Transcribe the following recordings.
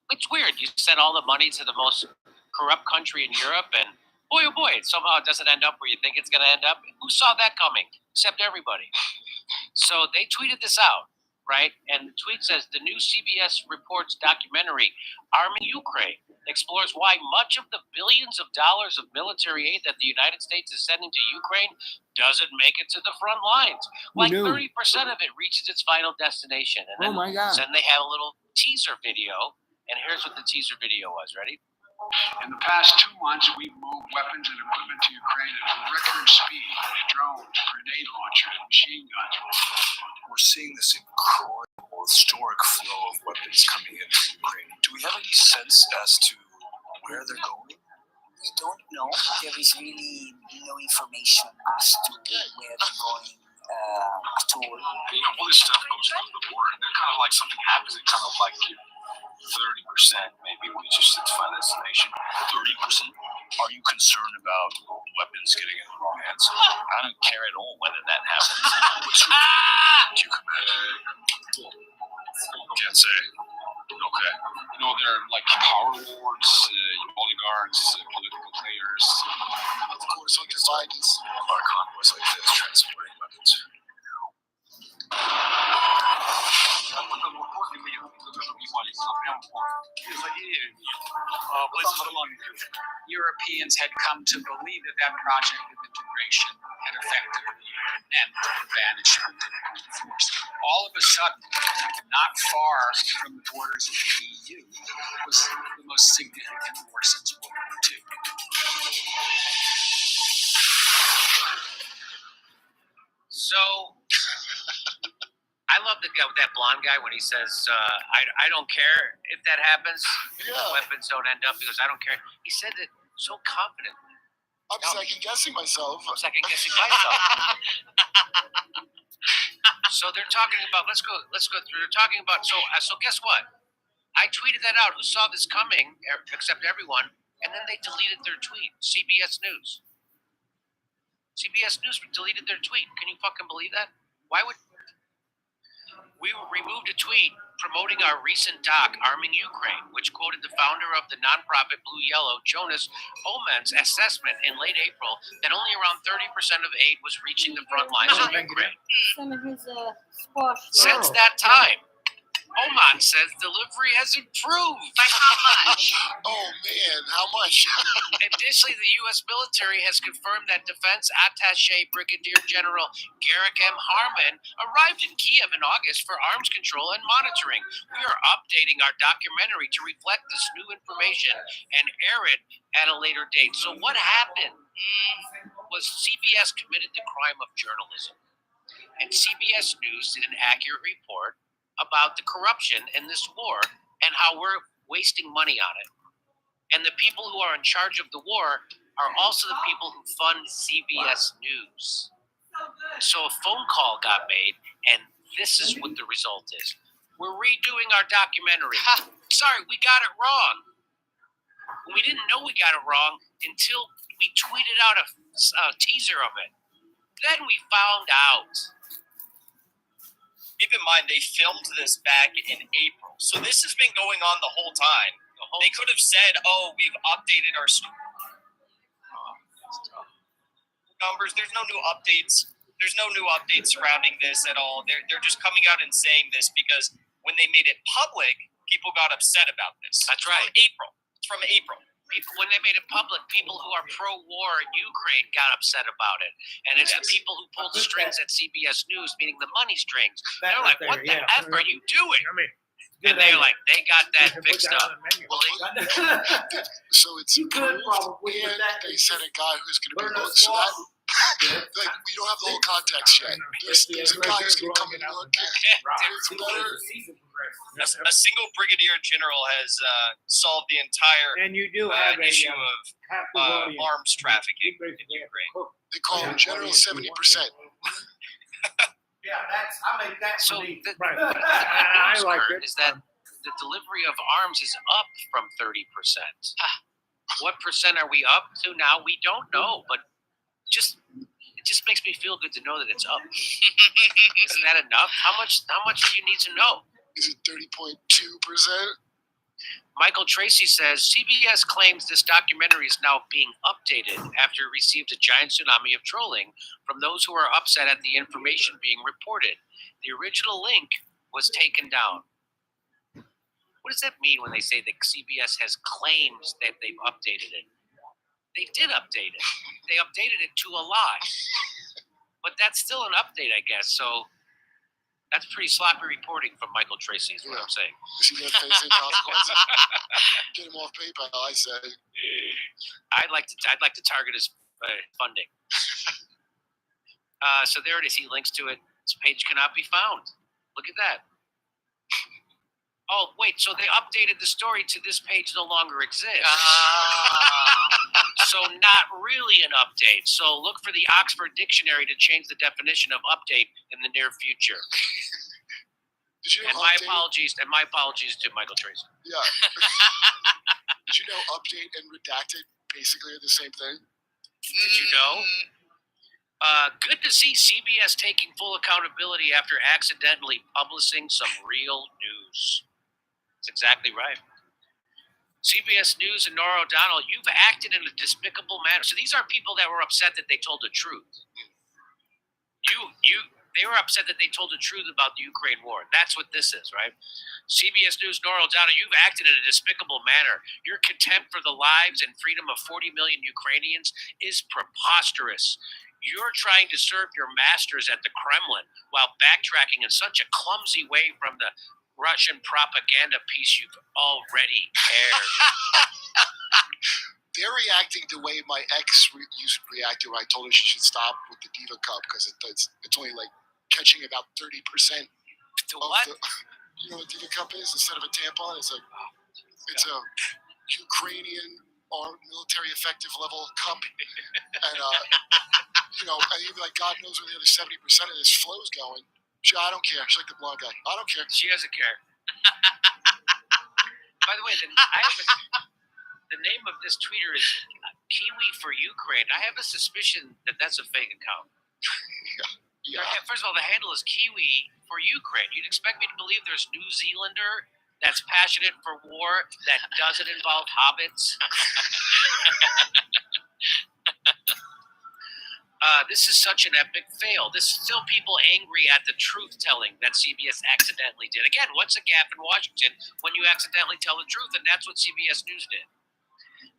It's weird. You send all the money to the most corrupt country in Europe, and boy, oh boy, somehow it doesn't end up where you think it's going to end up. Who saw that coming? Except everybody. So they tweeted this out, right? And the tweet says, the new CBS Reports documentary, Arming Ukraine, explores why much of the billions of dollars of military aid that the United States is sending to Ukraine doesn't make it to the front lines. Like 30% of it reaches its final destination. And then, then they have a little teaser video. And here's what the teaser video was. Ready? In the past 2 months, we've moved weapons and equipment to Ukraine at record speed. Drones, grenade launchers, machine guns. We're seeing this incredible, historic flow of weapons coming into Ukraine. Do we have any sense as to where they're going? We don't know. There is really no information as to where they're going at all. All this stuff goes into the war, and then kind of like something happens, it kind of like 30% maybe reaches its final destination. 30%? Are you concerned about weapons getting in the wrong hands? I don't care at all whether that happens. What's your do you command? Can't say. Okay. There are like power lords, oligarchs, political players. Of course, under Biden's our convoys like this transporting weapons. Europeans had come to believe that that project of integration had effectively meant the banishment of force. All of a sudden, not far from the borders of the EU, was the most significant war since World War II. So, I love that blonde guy when he says, I don't care if that happens. If the weapons don't end up because I don't care. He said it so confidently. I'm second-guessing myself. I'm second-guessing myself. So they're talking about, let's go through. They're talking about, so guess what? I tweeted that out. Who saw this coming, except everyone, and then they deleted their tweet. CBS News deleted their tweet. Can you fucking believe that? Why would... We removed a tweet promoting our recent doc, Arming Ukraine, which quoted the founder of the nonprofit Blue Yellow, Jonas Oman's assessment in late April that only around 30% of aid was reaching the front lines of Ukraine. Some of his squash. Since that time, Oman says delivery has improved. By how much? Oh, man, how much? Additionally, the U.S. military has confirmed that Defense Attaché Brigadier General Garrick M. Harmon arrived in Kiev in August for arms control and monitoring. We are updating our documentary to reflect this new information and air it at a later date. So what happened was CBS committed the crime of journalism. And CBS News did an accurate report about the corruption in this war and how we're wasting money on it. And the people who are in charge of the war are also the people who fund CBS News. So a phone call got made, and this is what the result is. We're redoing our documentary. Sorry, we got it wrong. We didn't know we got it wrong until we tweeted out a teaser of it. Then we found out. Keep in mind, they filmed this back in April. So this has been going on the whole time. They could have said, we've updated our numbers. There's no new updates. There's no new updates surrounding this at all. They're just coming out and saying this because when they made it public, people got upset about this. That's right. It's from April. When they made it public, people who are pro-war in Ukraine got upset about it. And it's the people who pulled the strings at CBS News, meaning the money strings. They're like, what the F are you doing? And they're like, they got that fixed up. So it's probably and they sent a guy who's going to be looked. So that, like, we don't have the whole context yet. There's a guy who's going to come and look. It's better. A single brigadier general has solved the entire issue of arms trafficking in Ukraine. They call him General 70%. So I like it. Is that the delivery of arms is up from 30%. What percent are we up to now? We don't know, but it just makes me me feel good to know that it's up. Isn't that enough? How much do you need to know? Is it 30.2%? Michael Tracy says CBS claims this documentary is now being updated after it received a giant tsunami of trolling from those who are upset at the information being reported. The original link was taken down. What does that mean when they say that CBS has claims that they've updated it? They did update it. They updated it to a lie. But that's still an update, I guess. So that's pretty sloppy reporting from Michael Tracy is what I'm saying. Is he going to face any consequences? Get him off PayPal, I say. I'd like to target his funding. So there it is. He links to it. This page cannot be found. Look at that. Oh, wait, so they updated the story to this page no longer exists. So not really an update. So look for the Oxford Dictionary to change the definition of update in the near future. Did you know And my update? apologies to Michael Tracy. Yeah. Did you know update and redacted basically are the same thing? Did you know? Good to see CBS taking full accountability after accidentally publishing some real news. That's exactly right. CBS News and Nora O'Donnell, you've acted in a despicable manner. So these are people that were upset that they told the truth. They were upset that they told the truth about the Ukraine war. That's what this is, right? CBS News, Nora O'Donnell, you've acted in a despicable manner. Your contempt for the lives and freedom of 40 million Ukrainians is preposterous. You're trying to serve your masters at the Kremlin while backtracking in such a clumsy way from the Russian propaganda piece you've already aired. They're reacting the way my ex used to react when I told her she should stop with the Diva Cup because it's only like catching about 30%. What? You know what Diva Cup is? Instead of a tampon, it's a Ukrainian armed military effective level cup. And and even like God knows where the other 70% of this flow's going. I don't care. She's like the blonde guy. I don't care. She doesn't care. By the way, the name of this tweeter is Kiwi for Ukraine. I have a suspicion that that's a fake account. Yeah. First of all, the handle is Kiwi for Ukraine. You'd expect me to believe there's New Zealander that's passionate for war that doesn't involve hobbits. This is such an epic fail. This is still people angry at the truth-telling that CBS accidentally did. Again, what's a gap in Washington when you accidentally tell the truth? And that's what CBS News did.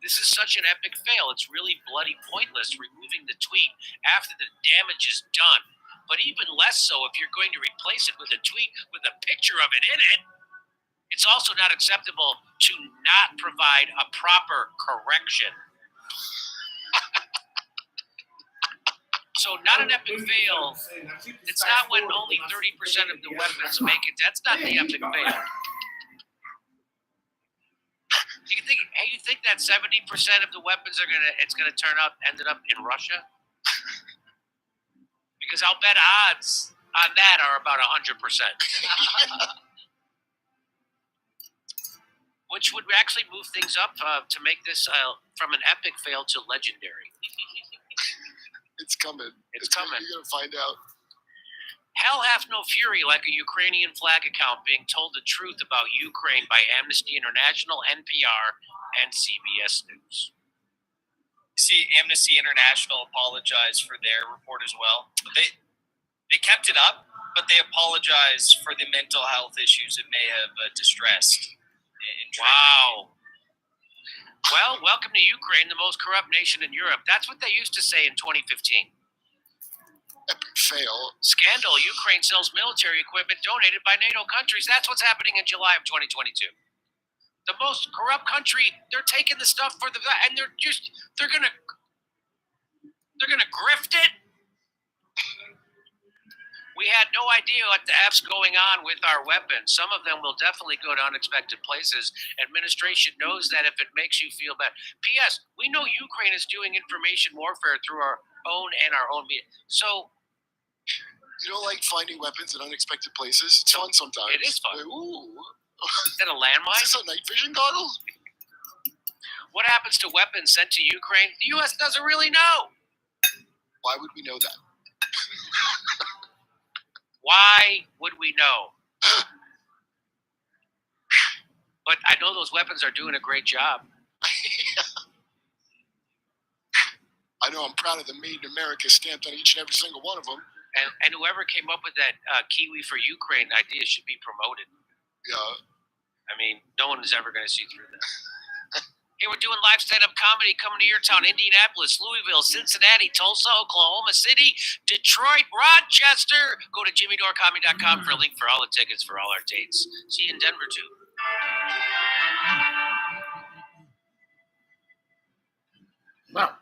This is such an epic fail. It's really bloody pointless removing the tweet after the damage is done. But even less so if you're going to replace it with a tweet with a picture of it in it. It's also not acceptable to not provide a proper correction. So not an epic fail. It's not when only 30% of the weapons make it. That's not the epic fail. You think that 70% of the weapons ended up in Russia? Because I'll bet odds on that are about 100%. Which would actually move things up to make this from an epic fail to legendary. It's coming. It's coming. You're going to find out. Hell hath no fury like a Ukrainian flag account being told the truth about Ukraine by Amnesty International, NPR, and CBS News. See, Amnesty International apologized for their report as well. They kept it up, but they apologized for the mental health issues it may have distressed. Wow. Well, welcome to Ukraine, the most corrupt nation in Europe. That's what they used to say in 2015. Epic fail. Scandal, Ukraine sells military equipment donated by NATO countries. That's what's happening in July of 2022. The most corrupt country, they're taking the stuff and they're gonna grift it. We had no idea what the F's going on with our weapons. Some of them will definitely go to unexpected places. Administration knows that if it makes you feel bad. P.S. We know Ukraine is doing information warfare through our own media. So you don't like finding weapons in unexpected places? It's fun sometimes. It is fun. Like, ooh. Is that a landmine? Is this a night vision goggle? What happens to weapons sent to Ukraine? The U.S. doesn't really know. Why would we know that? Why would we know? But I know those weapons are doing a great job. I know I'm proud of the Made in America stamped on each and every single one of them. And whoever came up with that Kiwi for Ukraine idea should be promoted. Yeah. I mean, no one is ever going to see through that. Hey, we're doing live stand-up comedy coming to your town: Indianapolis, Louisville, Cincinnati, Tulsa, Oklahoma City, Detroit, Rochester. Go to jimmydorecomedy.com for a link for all the tickets for all our dates. See you in Denver, too. Wow.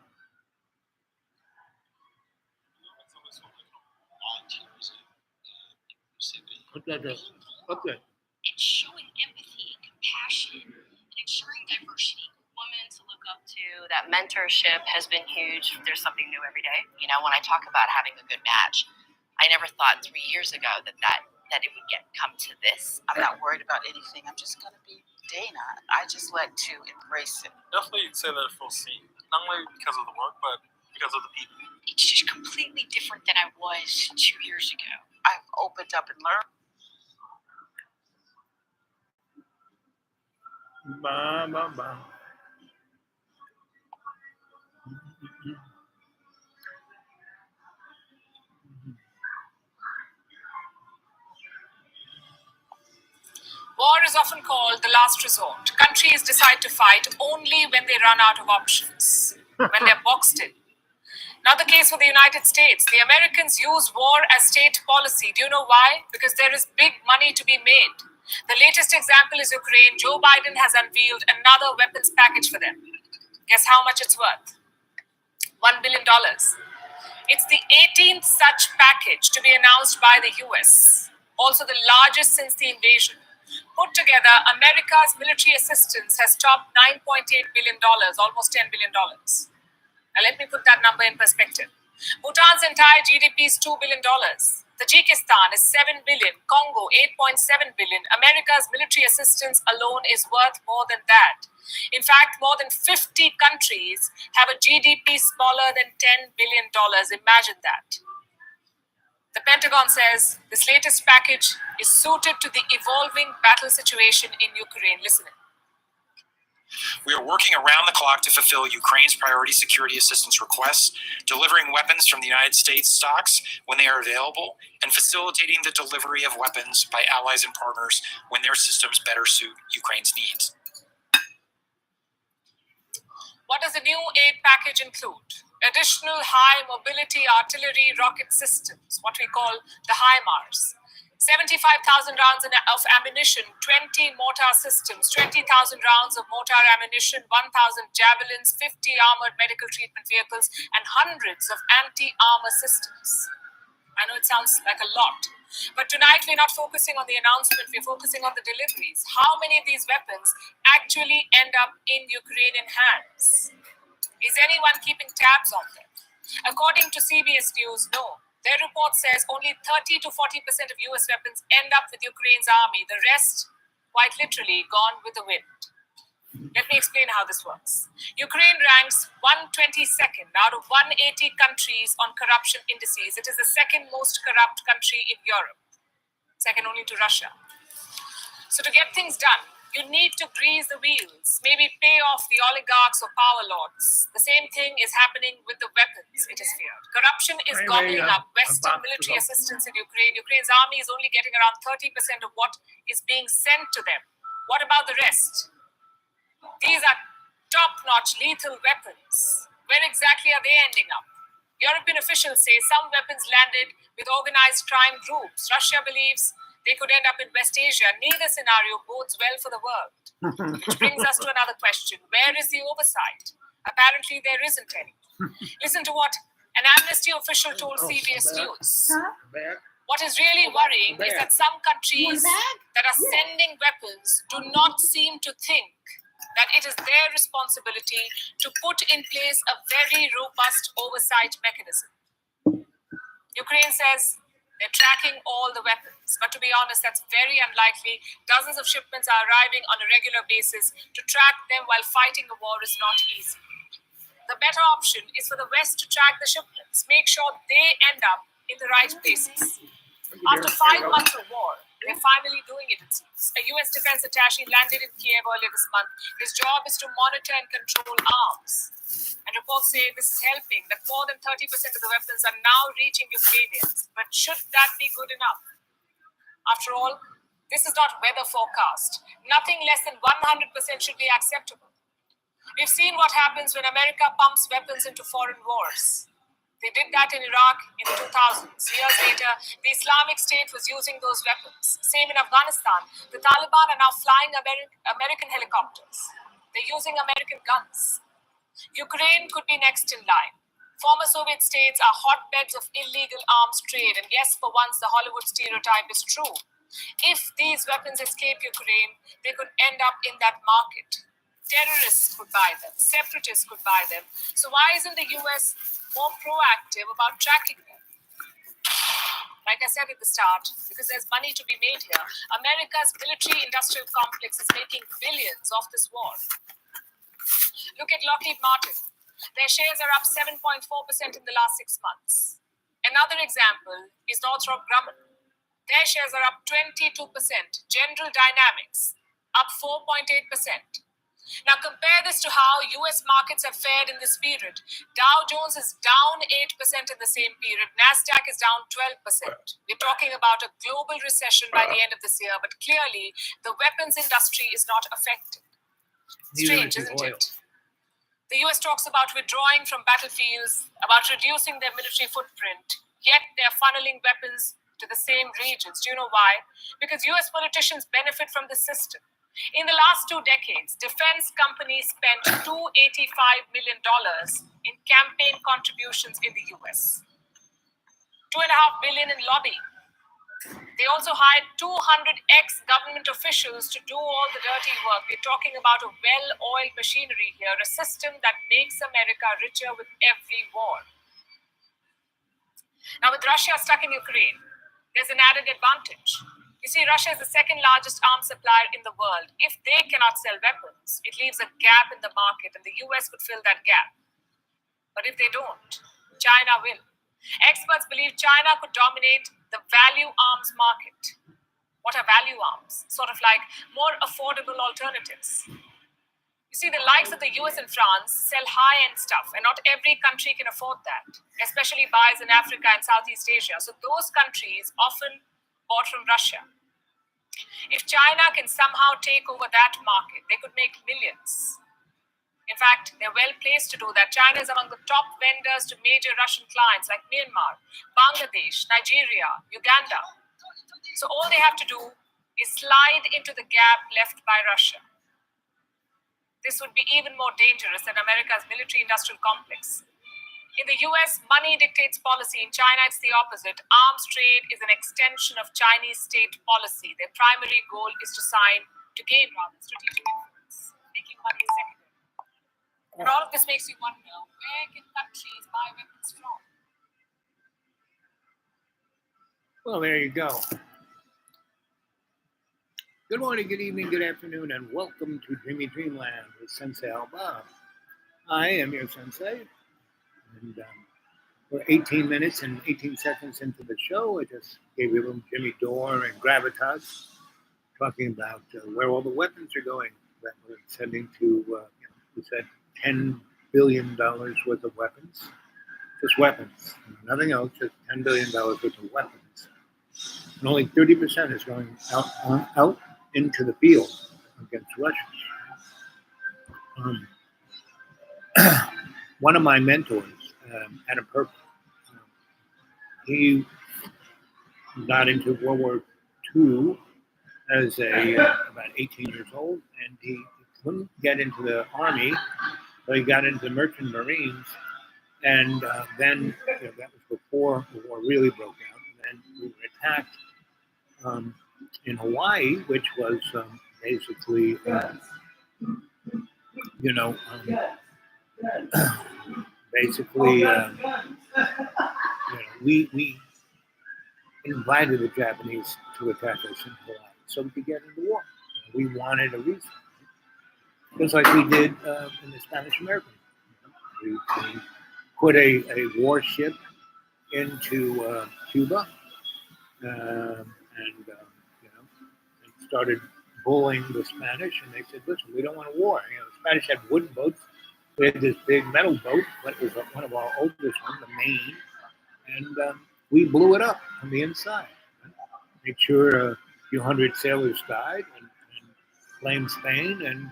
Okay. And showing empathy, compassion, and ensuring diversity. Women to look up to. That mentorship has been huge. There's something new every day. You know, when I talk about having a good match, I never thought 3 years ago that it would come to this. I'm not worried about anything. I'm just gonna be Dana. I just like to embrace it. Definitely say that it feels seen. Not only because of the work, but because of the people. It's just completely different than I was 2 years ago. I've opened up and learned. Ba. War is often called the last resort. Countries decide to fight only when they run out of options, when they're boxed in. Not the case for the United States. The Americans use war as state policy. Do you know why? Because there is big money to be made. The latest example is Ukraine. Joe Biden has unveiled another weapons package for them. Guess how much it's worth? $1 billion. It's the 18th such package to be announced by the US, also the largest since the invasion. Put together, America's military assistance has topped $9.8 billion, almost $10 billion. Now let me put that number in perspective. Bhutan's entire GDP is $2 billion. Tajikistan is $7 billion. Congo, $8.7 billion. America's military assistance alone is worth more than that. In fact, more than 50 countries have a GDP smaller than $10 billion. Imagine that. The Pentagon says this latest package is suited to the evolving battle situation in Ukraine. Listen in. We are working around the clock to fulfill Ukraine's priority security assistance requests, delivering weapons from the United States stocks when they are available, and facilitating the delivery of weapons by allies and partners when their systems better suit Ukraine's needs. What does the new aid package include? Additional high mobility artillery rocket systems, what we call the HIMARS. 75,000 rounds of ammunition, 20 mortar systems, 20,000 rounds of mortar ammunition, 1,000 javelins, 50 armored medical treatment vehicles, and hundreds of anti-armor systems. I know it sounds like a lot, but tonight we're not focusing on the announcement, we're focusing on the deliveries. How many of these weapons actually end up in Ukrainian hands? Is anyone keeping tabs on them? According to CBS News, no. Their report says only 30 to 40% of US weapons end up with Ukraine's army. The rest, quite literally, gone with the wind. Let me explain how this works. Ukraine ranks 122nd out of 180 countries on corruption indices. It is the second most corrupt country in Europe, second only to Russia. So to get things done, you need to grease the wheels, maybe pay off the oligarchs or power lords. The same thing is happening with the weapons, it is feared. Corruption is gobbling up Western military assistance in Ukraine. Ukraine's army is only getting around 30% of what is being sent to them. What about the rest? These are top-notch lethal weapons. Where exactly are they ending up? European officials say some weapons landed with organized crime groups. Russia believes they could end up in West Asia. Neither scenario bodes well for the world. Which brings us to another question. Where is the oversight? Apparently there isn't any. Listen to what an Amnesty official told CBS News. What is really worrying is that some countries that are sending weapons do not seem to think that it is their responsibility to put in place a very robust oversight mechanism. Ukraine says they're tracking all the weapons, but to be honest, that's very unlikely. Dozens of shipments are arriving on a regular basis. To track them while fighting a war is not easy. The better option is for the West to track the shipments, make sure they end up in the right places. After 5 months of war, they're finally doing it, it seems. A US defense attaché landed in Kiev earlier this month. His job is to monitor and control arms. And reports say this is helping, that more than 30% of the weapons are now reaching Ukrainians. But should that be good enough? After all, this is not weather forecast. Nothing less than 100% should be acceptable. We've seen what happens when America pumps weapons into foreign wars. They did that in Iraq in the 2000s. Years later, the Islamic State was using those weapons. Same in Afghanistan. The Taliban are now flying American helicopters. They're using American guns. Ukraine could be next in line. Former Soviet states are hotbeds of illegal arms trade. And yes, for once, the Hollywood stereotype is true. If these weapons escape Ukraine, they could end up in that market. Terrorists could buy them. Separatists could buy them. So why isn't the US more proactive about tracking them? Like I said at the start, because there's money to be made here. America's military-industrial complex is making billions off this war. Look at Lockheed Martin. Their shares are up 7.4% in the last 6 months. Another example is Northrop Grumman. Their shares are up 22%. General Dynamics, up 4.8%. Now compare this to how US markets have fared in this period. Dow Jones is down 8% in the same period. NASDAQ is down 12%. We're talking about a global recession by the end of this year, but clearly the weapons industry is not affected. Strange, isn't it? The US talks about withdrawing from battlefields, about reducing their military footprint, yet they're funneling weapons to the same regions. Do you know why? Because US politicians benefit from the system. In the last 2 decades, defense companies spent $285 million in campaign contributions in the US. $2.5 billion in lobbying. They also hired 200 ex-government officials to do all the dirty work. We're talking about a well-oiled machinery here, a system that makes America richer with every war. Now, with Russia stuck in Ukraine, there's an added advantage. You see, Russia is the second largest arms supplier in the world. If they cannot sell weapons, it leaves a gap in the market, and the US could fill that gap. But if they don't, China will. Experts believe China could dominate the value arms market. What are value arms? Sort of like more affordable alternatives. You see, the likes of the US and France sell high-end stuff, and not every country can afford that, especially buyers in Africa and Southeast Asia. So those countries often bought from Russia. If China can somehow take over that market, they could make millions. In fact, they're well placed to do that. China is among the top vendors to major Russian clients like Myanmar, Bangladesh, Nigeria, Uganda. So all they have to do is slide into the gap left by Russia. This would be even more dangerous than America's military-industrial complex. In the US, money dictates policy. In China, it's the opposite. Arms trade is an extension of Chinese state policy. Their primary goal is to gain strategic influence, making money secondary. And all of this makes you wonder, where can countries buy weapons from? Well, there you go. Good morning, good evening, good afternoon, and welcome to Dreamy Dreamland with Sensei Alba. I am your sensei. And we're 18 minutes and 18 seconds into the show. I just gave you a little Jimmy Dore and Gravitas talking about where all the weapons are going that we're sending to, we said $10 billion worth of weapons. Just weapons, nothing else, just $10 billion worth of weapons. And only 30% is going out into the field against Russians. One of my mentors, Adam Perk, he got into World War II as about 18 years old, and he couldn't get into the Army, so he got into the Merchant Marines, and then that was before the war really broke out. And then we were attacked in Hawaii, which was basically, we invited the Japanese to attack us in Hawaii so we could get into war. We wanted a reason, just like we did in the Spanish American. We put a warship into Cuba, and started bullying the Spanish. And they said, "Listen, we don't want a war." The Spanish had wooden boats. We had this big metal boat, but it was one of our oldest ones, the Maine, and we blew it up from the inside. Made sure a few hundred sailors died, and blamed Spain, and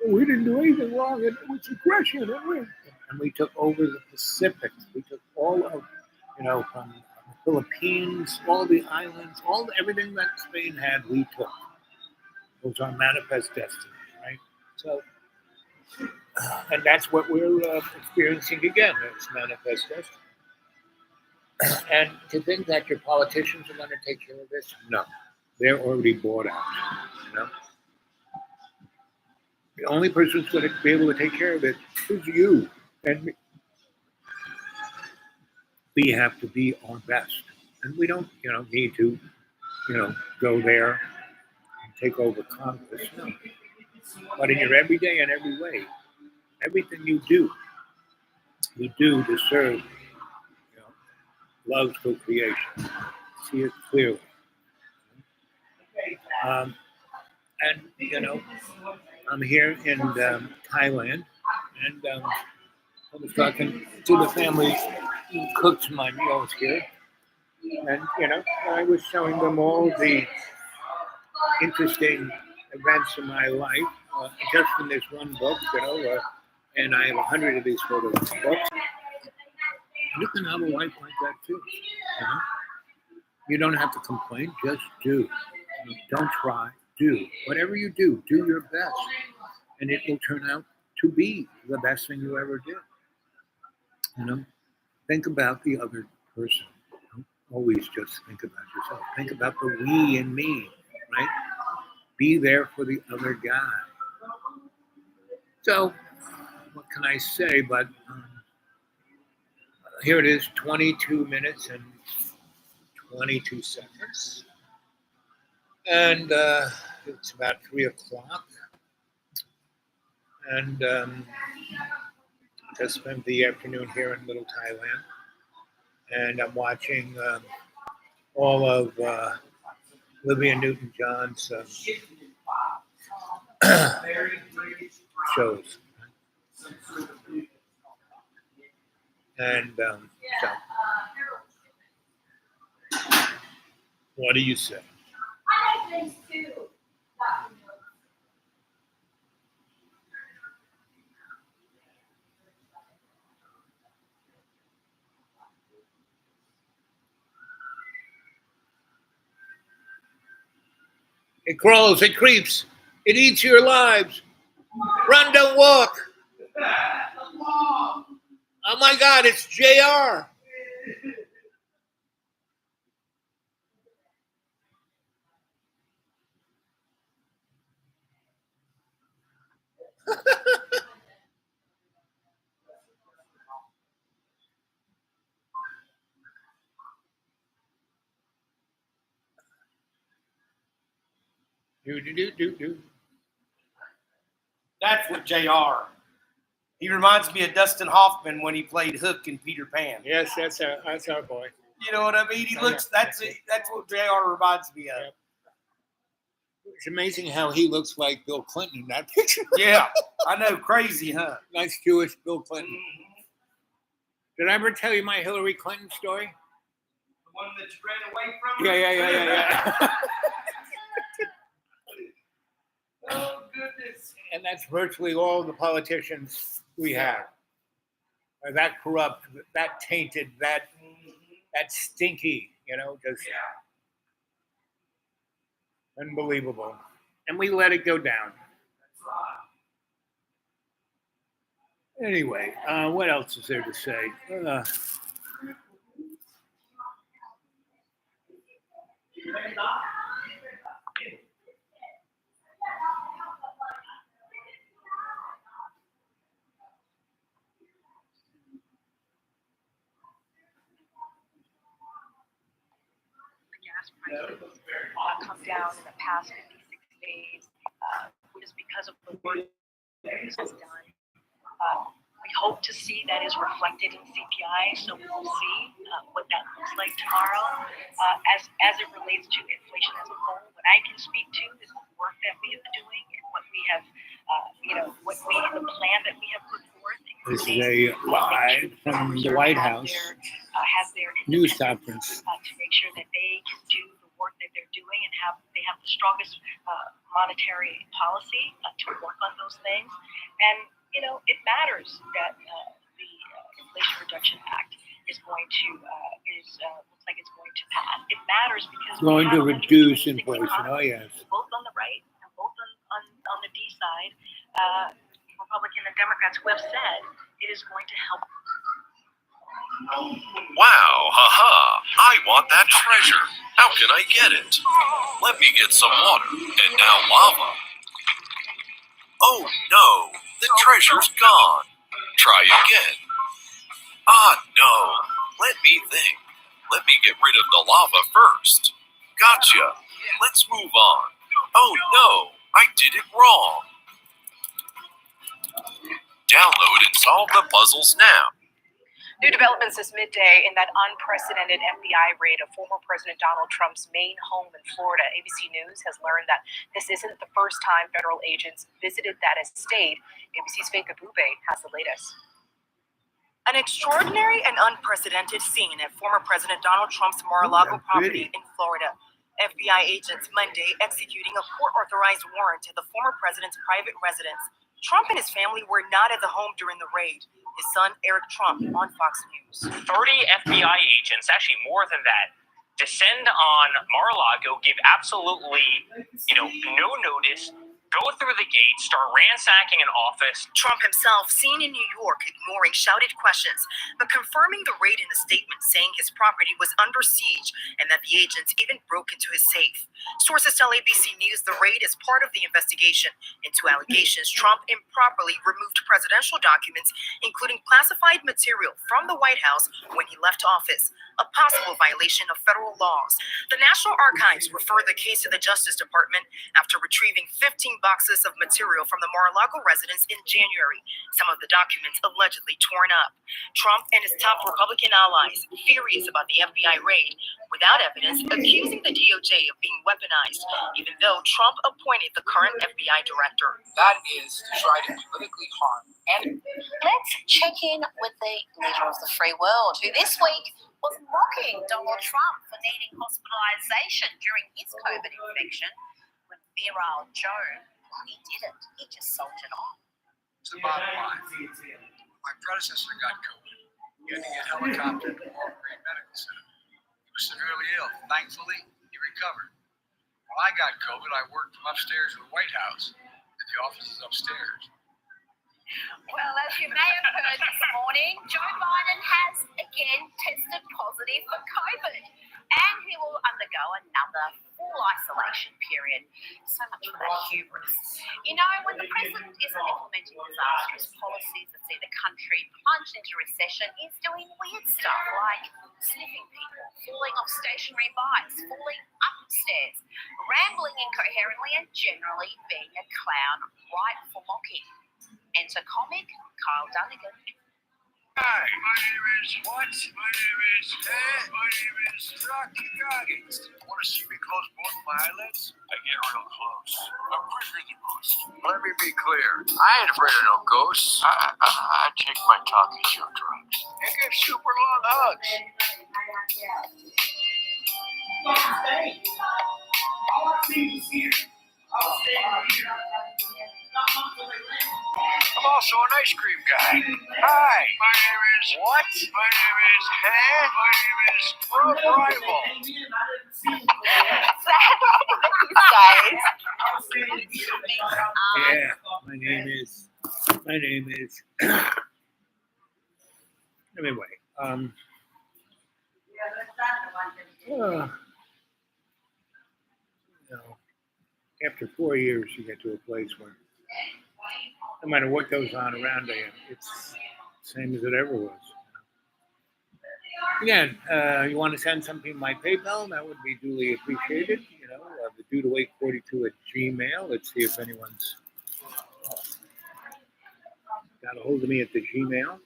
we didn't do anything wrong. It was aggression, and we took over the Pacific. We took all of, from the Philippines, all the islands, everything that Spain had, we took. It was our manifest destiny, right? So, and that's what we're experiencing again. It's manifest destiny. And to think that your politicians are going to take care of this, no, they're already bought out. The only person who's going to be able to take care of it is you and me. We have to be our best, and we don't, need to, go there and take over Congress. No, but in your everyday and every way, everything you do to serve, love's co-creation. See it clearly. And I'm here in Thailand, and I was talking to the family who cooked my meals here, and I was showing them all the interesting events in my life, just in this one book, and I have 100 of these photo books. You can have a life like that too. You don't have to complain, just do. Don't try, do. Whatever you do your best, and it will turn out to be the best thing you ever did. Think about the other person. Don't always just think about yourself. Think about the we and me, right? Be there for the other guy. So, what can I say? But here it is, 22 minutes and 22 seconds. And it's about 3 o'clock. And I spent the afternoon here in Little Thailand. And I'm watching all of Olivia Newton-John's shows. And so, what do you say? It crawls, it creeps, it eats your lives. Run, don't walk. Oh my God, it's JR. Do. That's what JR. He reminds me of Dustin Hoffman when he played Hook in Peter Pan. Yes, that's our boy. You know what I mean? He looks. That's what JR reminds me of. Yep. It's amazing how he looks like Bill Clinton in that picture. Yeah, I know. Crazy, huh? Nice Jewish Bill Clinton. Mm-hmm. Did I ever tell you my Hillary Clinton story? The one that you ran away from? Yeah. Oh, goodness. And that's virtually all the politicians we have. Are that corrupt, that tainted, that stinky, just unbelievable. And we let it go down. Anyway, what else is there to say? Come down in the past 56 days just because of the work that has done. We hope to see that is reflected in CPI, so we will see what that looks like tomorrow. As it relates to inflation as a whole, what I can speak to is the work that we have been doing and what we have, the plan that we have put forth. This is a live from the White House Has their news conference. to make sure that they can do the work that they're doing and they have the strongest monetary policy to work on those things. And it matters that the Inflation Reduction Act is going to looks like it's going to pass. It matters because Going to reduce inflation. Oh yes. both on the right and both on the D side, Republican and Democrats who have said it is going to help. Wow, haha, I want that treasure. How can I get it? Let me get some water, and now lava. Oh no, the treasure's gone. Try again. Ah no, let me think. Let me get rid of the lava first. Gotcha. Let's move on. Oh no, I did it wrong. Download and solve the puzzles now. New developments this midday in that unprecedented FBI raid of former President Donald Trump's main home in Florida. ABC News has learned that this isn't the first time federal agents visited that estate. ABC's Faith Abube has the latest. An extraordinary and unprecedented scene at former President Donald Trump's Mar-a-Lago property in Florida. FBI agents Monday executing a court-authorized warrant at the former president's private residence. Trump and his family were not at the home during the raid. His son, Eric Trump, on Fox News. 30 FBI agents, actually more than that, descend on Mar-a-Lago, give absolutely, no notice, go through the gate, start ransacking an office. Trump himself seen in New York ignoring shouted questions, but confirming the raid in a statement saying his property was under siege and that the agents even broke into his safe. Sources tell ABC News the raid is part of the investigation into allegations Trump improperly removed presidential documents, including classified material from the White House when he left office, a possible violation of federal laws. The National Archives referred the case to the Justice Department after retrieving 15 boxes of material from the Mar-a-Lago residence in January, some of the documents allegedly torn up. Trump and his top Republican allies, furious about the FBI raid, without evidence, accusing the DOJ of being weaponized, even though Trump appointed the current FBI director. That is to try to politically harm. And Let's check in with the leader of the free world, who this week was mocking Donald Trump for needing hospitalization during his COVID infection when virile Joe, he didn't. He just soldiered on. It's the bottom line. My predecessor got COVID. He had to get helicoptered to Walter Reed Medical Center. He was severely ill. Thankfully, he recovered. When I got COVID, I worked from upstairs in the White House, and the office is upstairs. Well, as you may have heard this morning, Joe Biden has again tested positive for COVID, and he will undergo another full isolation period. So much for that hubris. When the president isn't implementing disastrous policies that see the country plunge into recession, he's doing weird stuff like sniffing people, falling off stationary bikes, falling upstairs, rambling incoherently, and generally being a clown ripe for mocking. Enter comic Kyle Dunnigan. Hi, my name is what? My name is Rocky Goggins. Want to see me close both my eyelids? I get real close. I'm quicker than most. Let me be clear. I ain't afraid of no ghosts. I take my talking show drugs. You give super long hugs. I'm also an ice cream guy. Hi. My name is what? My name is Rob Rival. Yeah, my name is. Anyway, after 4 years, you get to a place where no matter what goes on around you, it's the same as it ever was. Again, you want to send something to my PayPal, that would be duly appreciated. The dude842 at Gmail. Let's see if anyone's got a hold of me at the Gmail.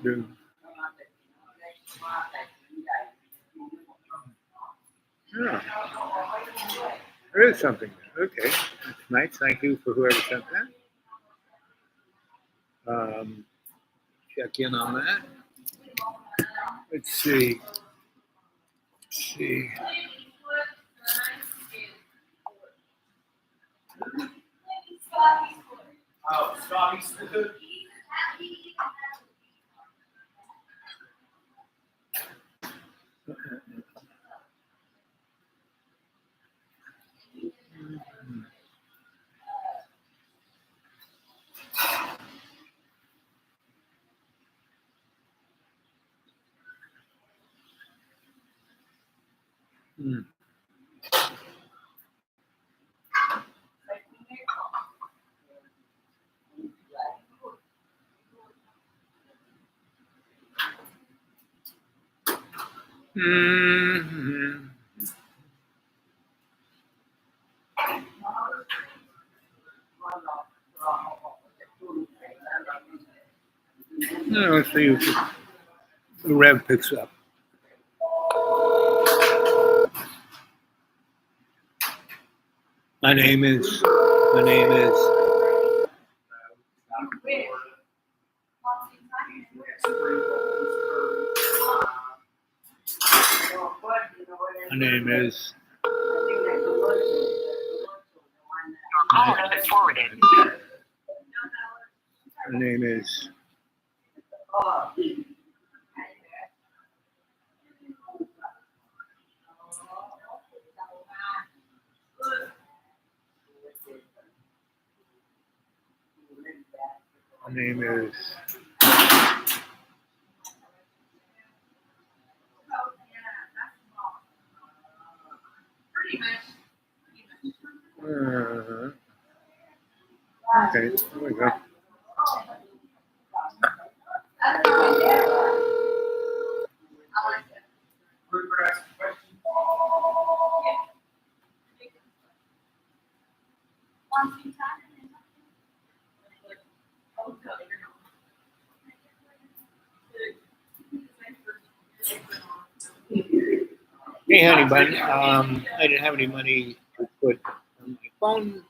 Do. Yeah. There is something there. Okay. That's nice. Thank you for whoever sent that. Check in on that. Let's see. Oh, Scotty's food. Hmm. Mm-hmm. No, let's see if the rev picks up. My name is. Your call has been forwarded. My name is. My name is. Okay, there we go. Hey, honey bun. I didn't have any money to put on my phone. I'm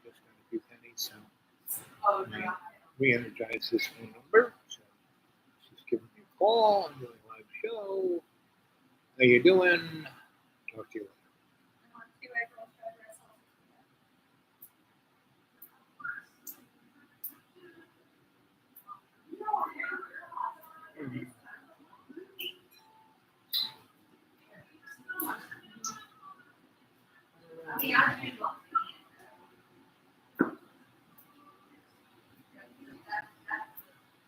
just got a few pennies, so I re-energized this phone number. So just giving me a call. I'm doing a live show. How you doing? Talk to you later.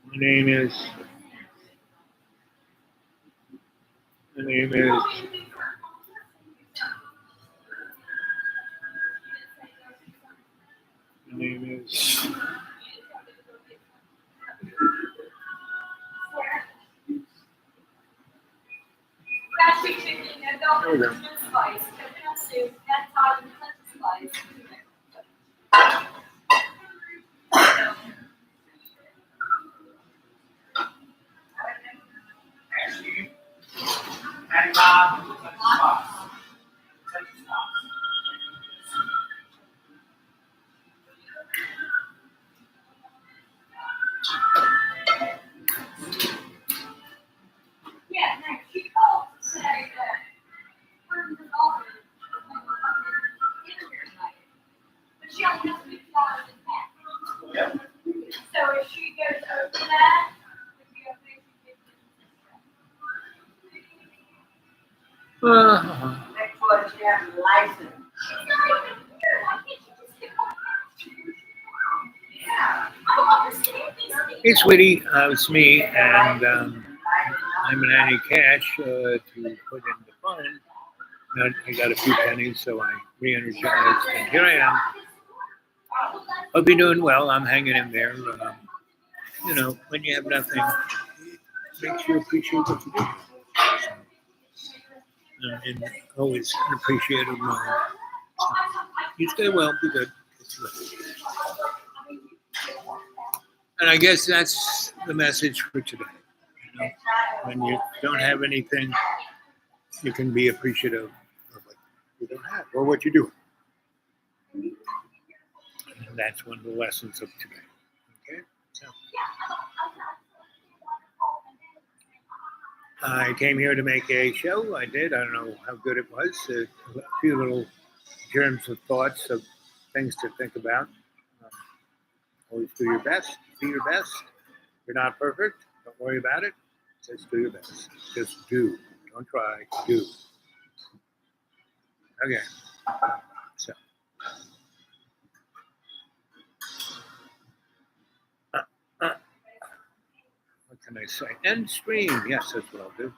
My name is. My name is. There we go. Hey, sweetie, it's me, and I'm in any cash to put in the phone. And I got a few pennies, so I re-energized, and here I am. Hope you're doing well. I'm hanging in there. you know, when you have nothing, it makes you appreciate what you do. And always an appreciative mind. So, you stay well, be good. And I guess that's the message for today. You know, when you don't have anything, you can be appreciative of what you don't have or what you do. And that's one of the lessons of today. Okay, so I came here to make a show. I did. I don't know how good it was. A few little germs of thoughts of things to think about. Always do your best. Do your best. You're not perfect. Don't worry about it. Just do your best. Just do. Don't try. Do. Okay. So. What can I say? End stream. Yes, that's what I'll do.